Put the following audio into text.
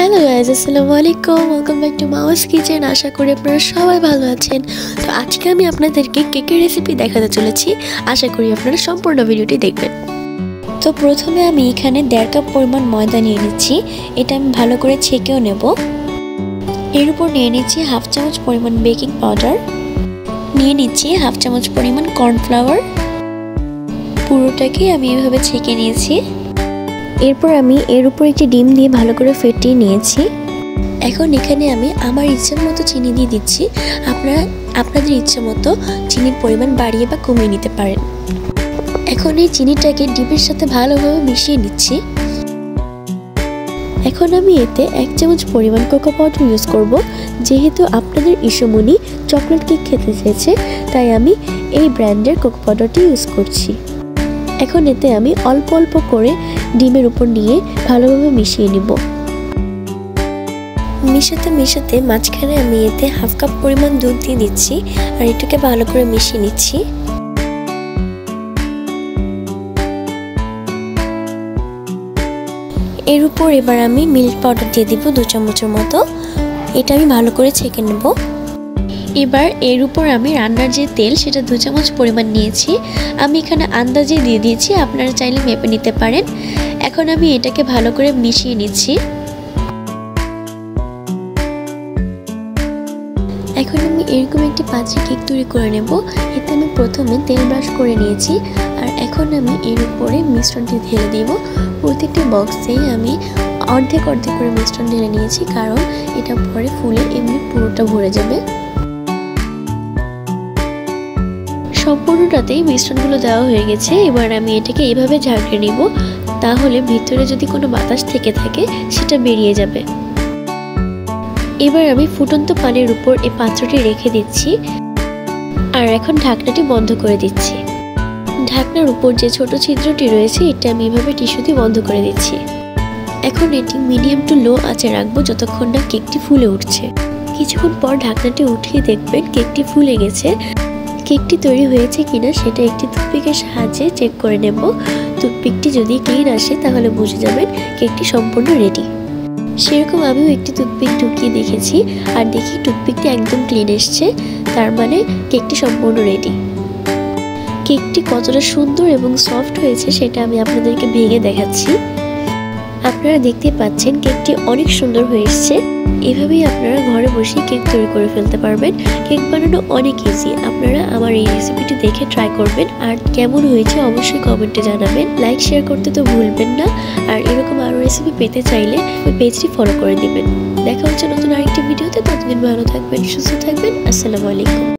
Hello guys, আসসালামু আলাইকুম। Welcome back to Mawa's kitchen. আশা করি আপনারা সবাই ভালো আছেন। তো আজকে আমি আপনাদেরকে কেকের রেসিপি দেখাতে চলেছি। আশা করি আপনারা সম্পূর্ণ ভিডিওটি দেখবেন। তো প্রথমে আমি এখানে 1.5 কাপ পরিমাণ ময়দা নিয়ে নিচ্ছি। এটা আমি ভালো করে ছেঁকেও নেব। এর উপর নিয়ে নিচ্ছি 1/2 চামচ পরিমাণ বেকিং পাউডার, নিয়ে নিচ্ছি 1/2 চামচ পরিমাণ কর্নফ্লাওয়ার। পুরোটাকে আমি এভাবে ছেঁকে নিয়েছি। এরপর আমি এর উপর একটি ডিম দিয়ে ভালো করে ফেটিয়ে নিয়েছি। এখন এখানে আমি আমার ইচ্ছের মতো চিনি দিয়ে দিচ্ছি। আপনারা আপনাদের ইচ্ছে মতো চিনির পরিমাণ বাড়িয়ে বা কমিয়ে নিতে পারেন। এখন এই চিনিটাকে ডিমের সাথে ভালোভাবে মিশিয়ে নিচ্ছি। এখন আমি এতে 1 চামচ পরিমাণ কোকো পাউডার ইউজ করব। যেহেতু আপনাদের ইসুমনি চকলেট কেক খেতে চেয়েছে, তাই আমি এই ব্র্যান্ডের কোকো পাউডারটি ইউজ করছি। এখন এতে আমি অল্প অল্প করে ডিমের উপর নিয়ে ভালোভাবে মিশিয়ে নিব। মিশাতে মাঝখানে আমি এতে 1/2 কাপ পরিমাণ দুধ দিয়ে দিচ্ছি আর এটাকে ভালো করে মিশিয়ে নিচ্ছি। এর উপর এবার আমি মিল্ক পাউডার দিয়ে দিব 2 চামচের মতো। এটা আমি ভালো করে ছেঁকে নেব। এবার এর উপর আমি রান্নার যে তেল সেটা 2 চামচ পরিমাণ নিয়েছি। আমি এখানে আন্দাজে দিয়ে দিয়েছি, আপনারা চাইলে মেপে নিতে পারেন। এখন আমি এটাকে ভালো করে মিশিয়ে নিচ্ছি। এখন আমি এরকম একটি পাত্রে কেক তৈরি করে নেব। এতে আমি প্রথমে তেল ব্রাশ করে নিয়েছি আর এখন আমি এর উপরে মিশ্রণটি ঢেলে দিব। প্রতিটি বক্সেই আমি অর্ধেক করে মিশ্রণ ঢেলে নিয়েছি, কারণ এটা পরে ফুলে এমনি পুরোটা ভরে যাবে। সম্পূর্ণটাতেই মিশ্রণগুলো দেওয়া হয়ে গেছে। এবার আমি এটাকে এইভাবে ঝাঁকিয়ে নিব, তাহলে ভিতরে যদি কোনো বাতাস থেকে থাকে সেটা বেরিয়ে যাবে। এবার আমি ফুটন্ত পানির উপর এই পাত্রটি রেখে দিচ্ছি আর এখন ঢাকনাটি বন্ধ করে দিচ্ছি। ঢাকনার উপর যে ছোট ছিদ্রটি রয়েছে এটা আমি এভাবে টিস্যু দিয়ে বন্ধ করে দিচ্ছি। এখন এটি মিডিয়াম টু লো আঁচে রাখবো যতক্ষণ না কেকটি ফুলে উঠছে। কিছুক্ষণ পর ঢাকনাটি উঠিয়ে দেখবেন কেকটি ফুলে গেছে। কেকটি তৈরি হয়েছে কিনা সেটা একটি টুথপিকের সাহায্যে চেক করে নেব। টুথপিকটি যদি ক্লিন আসে তাহলে বুঝে যাবেন কেকটি সম্পূর্ণ রেডি। সেরকম আমিও একটি টুথপিক ঢুকিয়ে দেখেছি আর দেখি টুথপিকটি একদম ক্লিন এসছে, তার মানে কেকটি সম্পূর্ণ রেডি। কেকটি কতটা সুন্দর এবং সফট হয়েছে সেটা আমি আপনাদেরকে ভেঙে দেখাচ্ছি। আপনারা দেখতে পাচ্ছেন কেকটি অনেক সুন্দর হয়ে এসছে। এভাবেই আপনারা ঘরে বসে কেক তৈরি করে ফেলতে পারবেন। কেক বানানো অনেক ইজি। আপনারা আমার এই রেসিপিটি দেখে ট্রাই করবেন আর কেমন হয়েছে অবশ্যই কমেন্টে জানাবেন। লাইক শেয়ার করতে তো ভুলবেন না। আর এরকম আরও রেসিপি পেতে চাইলে ওই পেজটি ফলো করে দিবেন। দেখা হচ্ছে নতুন আরেকটি ভিডিওতে। ততদিন ভালো থাকবেন, সুস্থ থাকবেন। আসসালামু আলাইকুম।